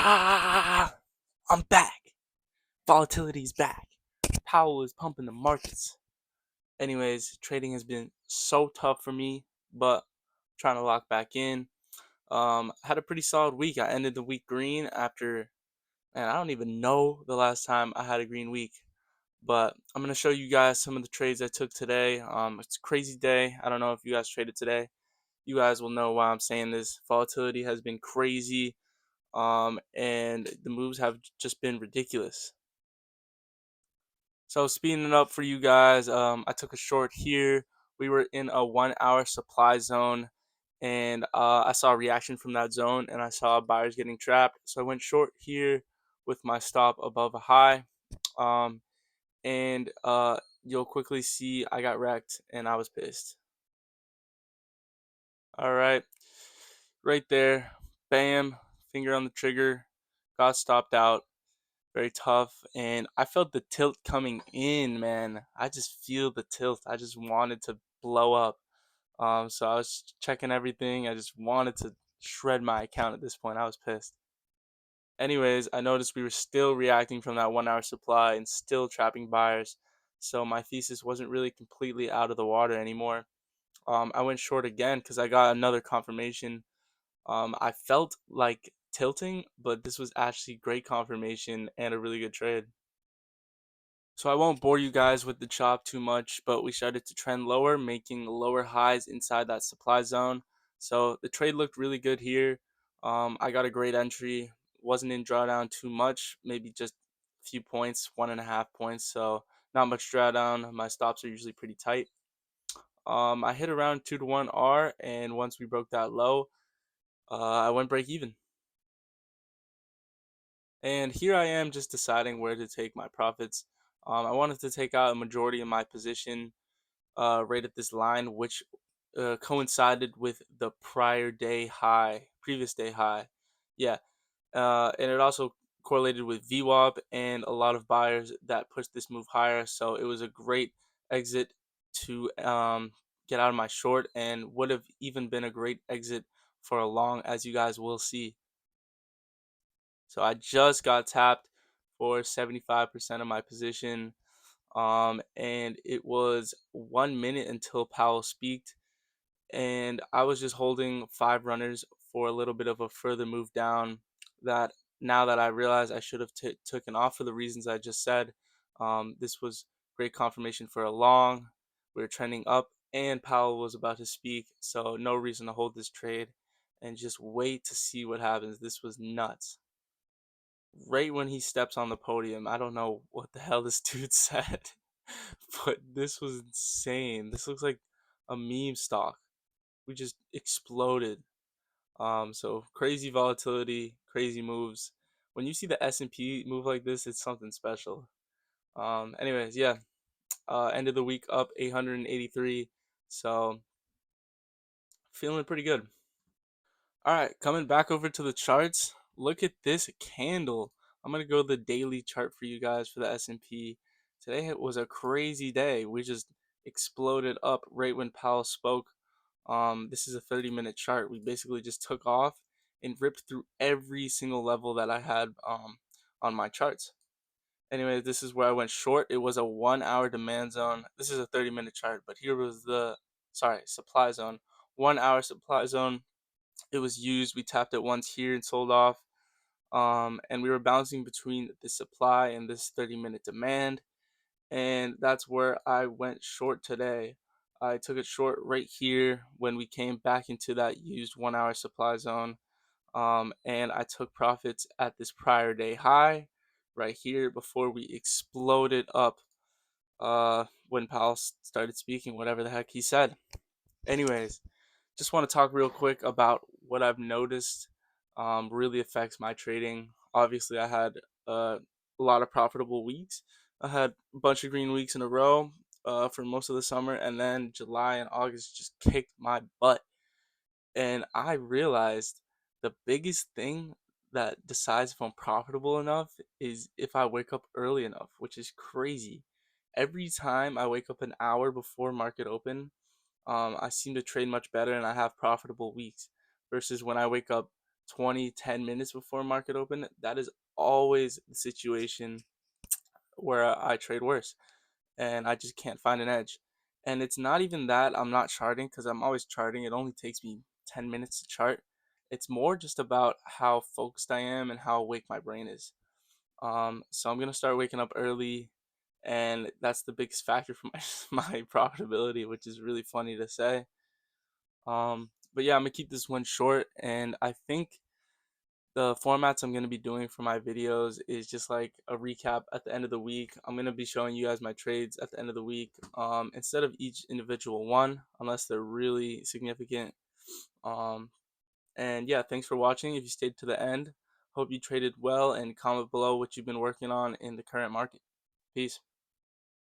I'm back. Volatility's back. Powell is pumping the markets. Anyways, trading has been so tough for me, but trying to lock back in. Had a pretty solid week. I ended the week green after, man, I don't even know the last time I had a green week. But I'm gonna show you guys some of the trades I took today. It's a crazy day. I don't know if you guys traded today. You guys will know why I'm saying this. Volatility has been crazy. And the moves have just been ridiculous. So speeding it up for you guys, I took a short here. We were in a 1 hour supply zone, and I saw a reaction from that zone, and I saw buyers getting trapped. So I went short here with my stop above a high, um, and you'll quickly see I got wrecked, and I was pissed. All right, right there, bam, finger on the trigger, got stopped out. Very tough, and I felt the tilt coming in, man. I just feel the tilt. I just wanted to blow up. So I was checking everything. I just wanted to shred my account at this point. I was pissed. Anyways, I noticed we were still reacting from that 1 hour supply and still trapping buyers. So my thesis wasn't really completely out of the water anymore. I went short again because I got another confirmation. I felt like tilting, but this was actually great confirmation and a really good trade. So I won't bore you guys with the chop too much, but we started to trend lower, making lower highs inside that supply zone. So the trade looked really good here. I got a great entry. Wasn't in drawdown too much, maybe just a few points, 1.5 points. So not much drawdown. My stops are usually pretty tight. I hit around 2 to 1 R, and once we broke that low, I went break even. And here I am just deciding where to take my profits. I wanted to take out a majority of my position right at this line, which coincided with the previous day high. Yeah, and it also correlated with VWAP and a lot of buyers that pushed this move higher. So it was a great exit to get out of my short, and would have even been a great exit for a long, as you guys will see. So I just got tapped for 75% of my position. And it was 1 minute until Powell speaked, and I was just holding five runners for a little bit of a further move down. That now that I realize I should have taken off for the reasons I just said. This was great confirmation for a long. We were trending up, and Powell was about to speak, so no reason to hold this trade, and just wait to see what happens. This was nuts. Right when he steps on the podium, I don't know what the hell this dude said, but this was insane. This looks like a meme stock. We just exploded. So crazy volatility, crazy moves. When you see the S&P move like this, it's something special. Anyways, yeah. End of the week up 883. So feeling pretty good. All right, coming back over to the charts. Look at this candle. I'm gonna go the daily chart for you guys for the S&P. Today it was a crazy day. We just exploded up right when Powell spoke. This is a 30-minute chart. We basically just took off and ripped through every single level that I had on my charts. Anyway, this is where I went short. It was a 1 hour demand zone. This is a 30-minute chart, but here was the supply zone. 1 hour supply zone. It was used. We tapped it once here and sold off. And we were bouncing between the supply and this 30-minute demand. And that's where I went short today. I took it short right here when we came back into that used 1 hour supply zone. And I took profits at this prior day high right here before we exploded up when Powell started speaking, whatever the heck he said. Anyways, just want to talk real quick about what I've noticed really affects my trading. Obviously, I had a lot of profitable weeks. I had a bunch of green weeks in a row for most of the summer, and then July and August just kicked my butt. And I realized the biggest thing that decides if I'm profitable enough is if I wake up early enough, which is crazy. Every time I wake up an hour before market open, I seem to trade much better and I have profitable weeks versus when I wake up 10 minutes before market open, that is always the situation where I trade worse and I just can't find an edge. And it's not even that I'm not charting, because I'm always charting. It only takes me 10 minutes to chart. It's more just about how focused I am and how awake my brain is. So I'm gonna start waking up early, and that's the biggest factor for my my profitability, which is really funny to say. But yeah, I'm gonna keep this one short, and I think the formats I'm going to be doing for my videos is just like a recap at the end of the week. I'm going to be showing you guys my trades at the end of the week, instead of each individual one, unless they're really significant. Um, and yeah, thanks for watching. If you stayed to the end, hope you traded well, and comment below what you've been working on in the current market. Peace.